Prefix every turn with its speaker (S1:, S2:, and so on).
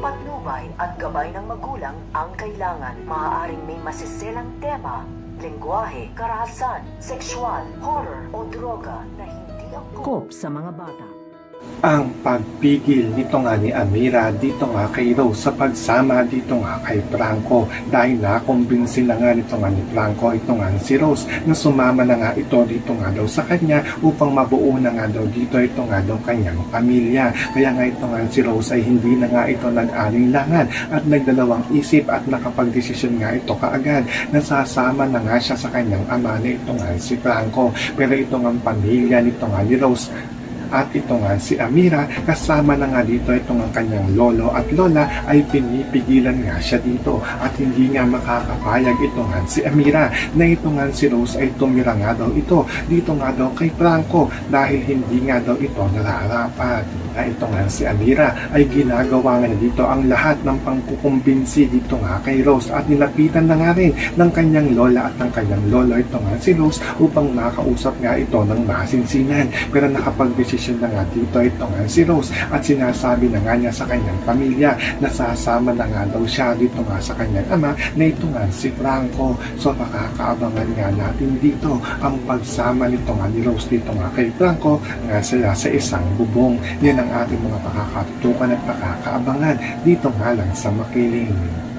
S1: patnubay at gabay ng magulang ang kailangan. Maaaring may masiselang tema, lengguwahe, karahasan, sexual, horror o droga na hindi angkop sa mga bata.
S2: Ang pagpigil nito nga ni Amira dito nga kay Rose sa pagsama dito nga kay Franco dahil nakumbinsin na nga nito nga ni Franco ito nga si Rose na sumama na nga ito dito nga daw sa kanya upang mabuo na nga daw dito ito nga daw kanyang pamilya. Kaya nga ito nga si Rose ay hindi na nga ito nag-alinlangan at nagdalawang isip at nakapagdesisyon nga ito kaagad na sasama na nga siya sa kanyang ama na ito nga si Franco. Pero ito nga pamilya nito nga ni Rose at ito nga si Amira kasama na nga dito itong ang kanyang lolo at lola ay pinipigilan nga siya dito at hindi nga makakapayag ito nga si Amira na ito nga si Rose ay tumira nga daw ito dito nga daw kay Franco dahil hindi nga daw ito nararapat. Na ito nga si Amira ay ginagawa nga dito ang lahat ng pangkukumbinsi dito nga kay Rose at nilapitan na nga rin ng kanyang lola at ng kanyang lolo ito nga si Rose upang makausap nga ito ng masinsinan. Pero nakapag-desisyon na nga dito ito nga si Rose at sinasabi na nga niya sa kanyang pamilya na sasama na nga daw siya dito nga sa kanyang ama na ito nga si Franco. So makakaabangan nga natin dito ang pagsama nito nga ni Rose dito nga kay Franco nga sila sa isang bubong. Yan ang ating mga pakakatutukan at pakakaabangan dito nga lang sa Makiling.